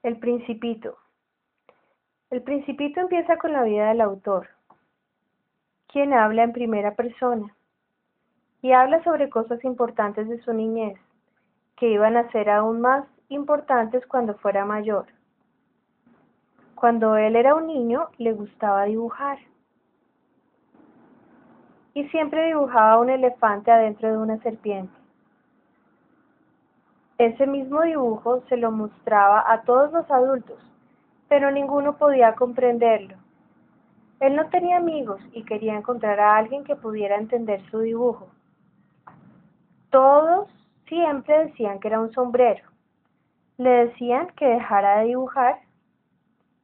El Principito. El Principito empieza con la vida del autor, quien habla en primera persona y habla sobre cosas importantes de su niñez, que iban a ser aún más importantes cuando fuera mayor. Cuando él era un niño, le gustaba dibujar y siempre dibujaba un elefante adentro de una serpiente. Ese mismo dibujo se lo mostraba a todos los adultos, pero ninguno podía comprenderlo. Él no tenía amigos y quería encontrar a alguien que pudiera entender su dibujo. Todos siempre decían que era un sombrero. Le decían que dejara de dibujar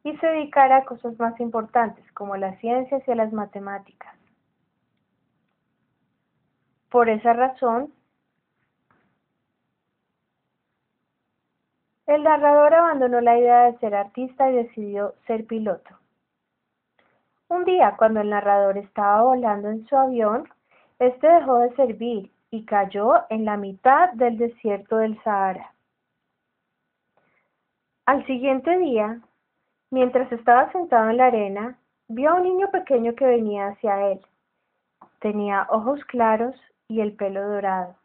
y se dedicara a cosas más importantes, como las ciencias y las matemáticas. Por esa razón, el narrador abandonó la idea de ser artista y decidió ser piloto. Un día, cuando el narrador estaba volando en su avión, este dejó de servir y cayó en la mitad del desierto del Sahara. Al siguiente día, mientras estaba sentado en la arena, vio a un niño pequeño que venía hacia él. Tenía ojos claros y el pelo dorado.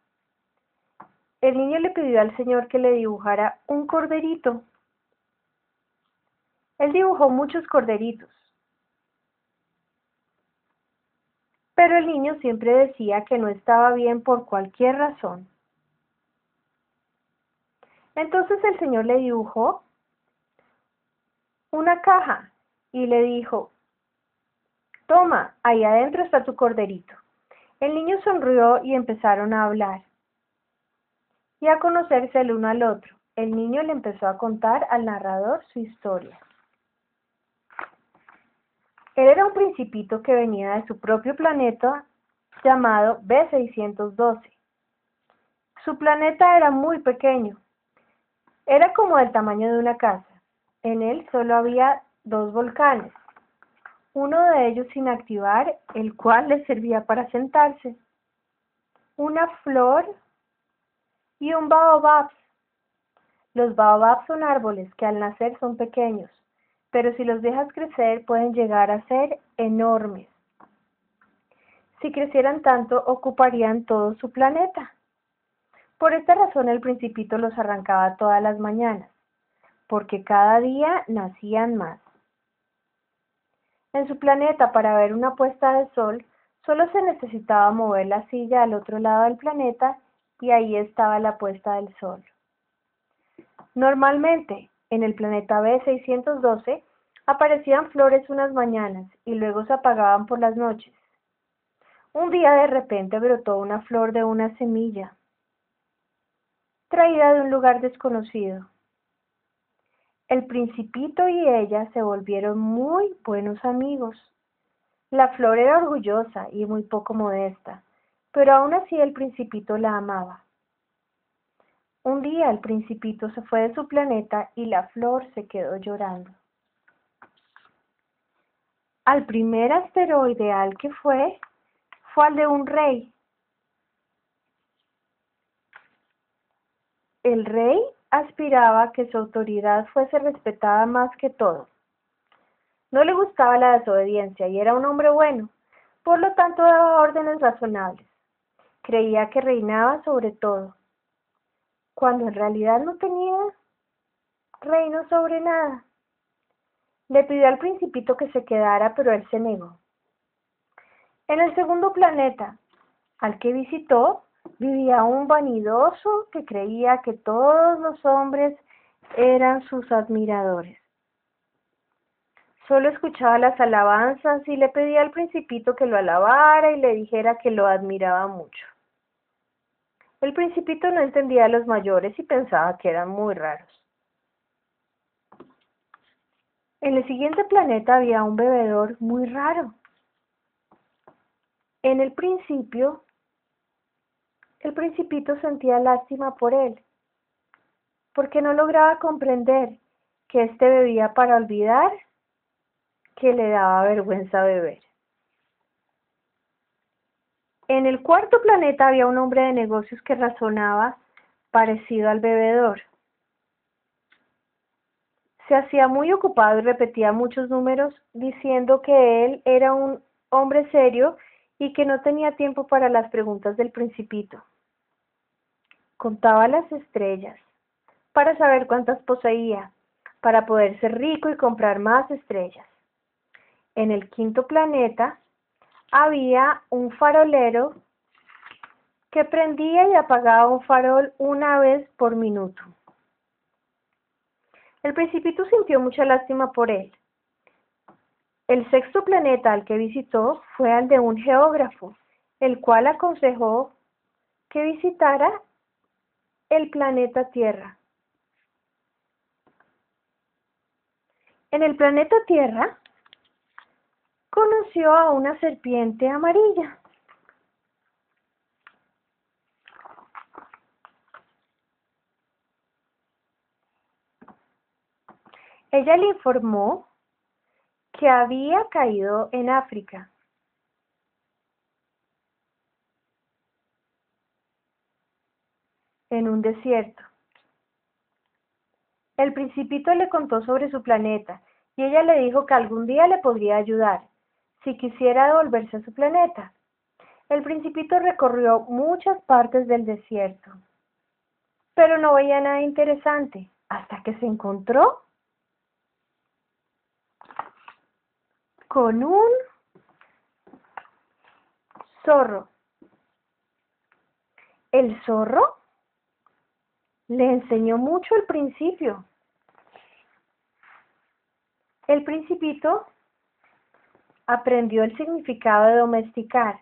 El niño le pidió al Señor que le dibujara un corderito. Él dibujó muchos corderitos, pero el niño siempre decía que no estaba bien por cualquier razón. Entonces el Señor le dibujó una caja y le dijo: «Toma, ahí adentro está tu corderito». El niño sonrió y empezaron a hablar y a conocerse el uno al otro. El niño le empezó a contar al narrador su historia. Él era un principito que venía de su propio planeta llamado B612. Su planeta era muy pequeño. Era como del tamaño de una casa. En él solo había 2 volcanes, uno de ellos sin activar, el cual le servía para sentarse, una flor y un baobab. Los baobabs son árboles que al nacer son pequeños, pero si los dejas crecer pueden llegar a ser enormes. Si crecieran tanto, ocuparían todo su planeta. Por esta razón el Principito los arrancaba todas las mañanas, porque cada día nacían más. En su planeta, para ver una puesta de sol, solo se necesitaba mover la silla al otro lado del planeta y ahí estaba la puesta del sol. Normalmente, en el planeta B612 aparecían flores unas mañanas y luego se apagaban por las noches. Un día de repente brotó una flor de una semilla, traída de un lugar desconocido. El Principito y ella se volvieron muy buenos amigos. La flor era orgullosa y muy poco modesta, pero aún así el Principito la amaba. Un día el Principito se fue de su planeta y la flor se quedó llorando. Al primer asteroide al que fue al de un rey. El rey aspiraba que su autoridad fuese respetada más que todo. No le gustaba la desobediencia y era un hombre bueno, por lo tanto daba órdenes razonables. Creía que reinaba sobre todo, cuando en realidad no tenía reino sobre nada. Le pidió al Principito que se quedara, pero él se negó. En el segundo planeta al que visitó, vivía un vanidoso que creía que todos los hombres eran sus admiradores. Solo escuchaba las alabanzas y le pedía al Principito que lo alabara y le dijera que lo admiraba mucho. El Principito no entendía a los mayores y pensaba que eran muy raros. En el siguiente planeta había un bebedor muy raro. En el principio, el Principito sentía lástima por él, porque no lograba comprender que éste bebía para olvidar que le daba vergüenza beber. En el cuarto planeta había un hombre de negocios que razonaba parecido al bebedor. Se hacía muy ocupado y repetía muchos números diciendo que él era un hombre serio y que no tenía tiempo para las preguntas del Principito. Contaba las estrellas para saber cuántas poseía, para poder ser rico y comprar más estrellas. En el quinto planeta había un farolero que prendía y apagaba un farol una vez por minuto. El Principito sintió mucha lástima por él. El sexto planeta al que visitó fue al de un geógrafo, el cual aconsejó que visitara el planeta Tierra. En el planeta Tierra conoció a una serpiente amarilla. Ella le informó que había caído en África. En un desierto. El Principito le contó sobre su planeta y ella le dijo que algún día le podría ayudar, si quisiera devolverse a su planeta. El Principito recorrió muchas partes del desierto, pero no veía nada interesante, hasta que se encontró con un zorro. El zorro le enseñó mucho al principio. El Principito aprendió el significado de domesticar.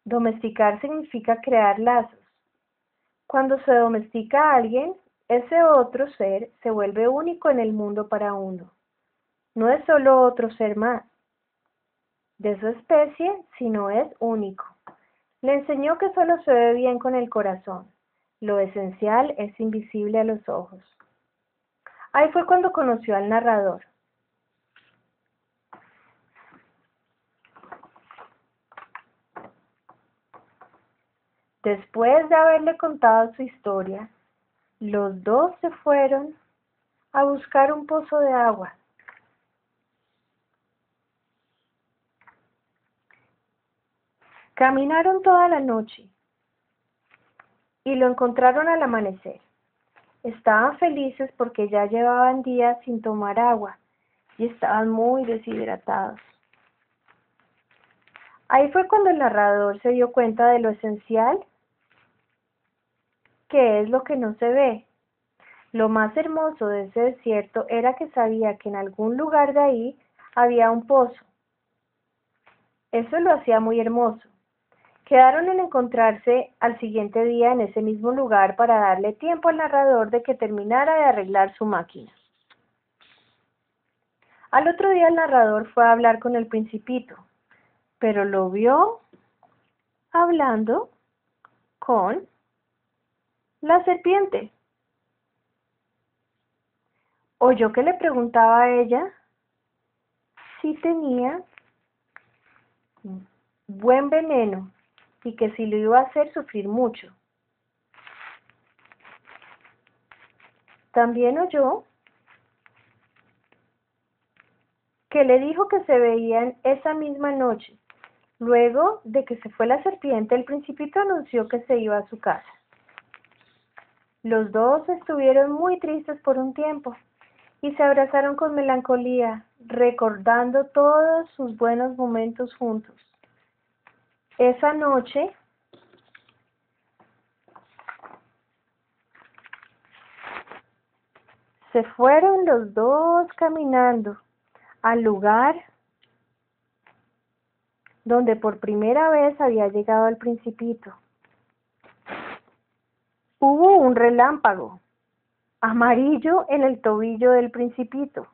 Domesticar significa crear lazos. Cuando se domestica a alguien, ese otro ser se vuelve único en el mundo para uno. No es solo otro ser más de su especie, sino es único. Le enseñó que solo se ve bien con el corazón. Lo esencial es invisible a los ojos. Ahí fue cuando conoció al narrador. Después de haberle contado su historia, los dos se fueron a buscar un pozo de agua. Caminaron toda la noche y lo encontraron al amanecer. Estaban felices porque ya llevaban días sin tomar agua y estaban muy deshidratados. Ahí fue cuando el narrador se dio cuenta de lo esencial que es lo que no se ve. Lo más hermoso de ese desierto era que sabía que en algún lugar de ahí había un pozo. Eso lo hacía muy hermoso. Quedaron en encontrarse al siguiente día en ese mismo lugar para darle tiempo al narrador de que terminara de arreglar su máquina. Al otro día el narrador fue a hablar con el Principito, pero lo vio hablando con la serpiente. Oyó que le preguntaba a ella si tenía buen veneno y que si lo iba a hacer sufrir mucho. También oyó que le dijo que se veían esa misma noche. Luego de que se fue la serpiente, el Principito anunció que se iba a su casa. Los dos estuvieron muy tristes por un tiempo y se abrazaron con melancolía, recordando todos sus buenos momentos juntos. Esa noche, se fueron los dos caminando al lugar donde por primera vez había llegado el Principito. Hubo un relámpago amarillo en el tobillo del Principito.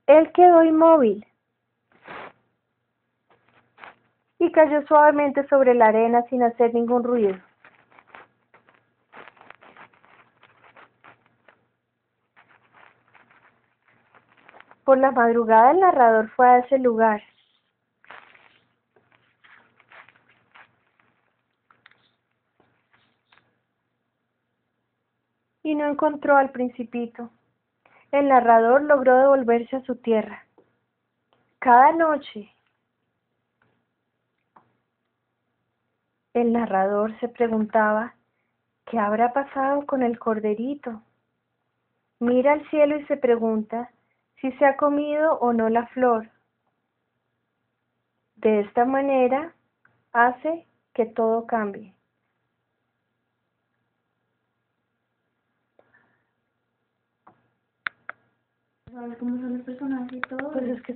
Él quedó inmóvil y cayó suavemente sobre la arena sin hacer ningún ruido. Por la madrugada el narrador fue a ese lugar. y no encontró al Principito. El narrador logró devolverse a su tierra. Cada noche, el narrador se preguntaba, ¿qué habrá pasado con el corderito? Mira al cielo y se pregunta si se ha comido o no la flor. De esta manera hace que todo cambie. ¿Sabes cómo son los personajes y todo? Pues es que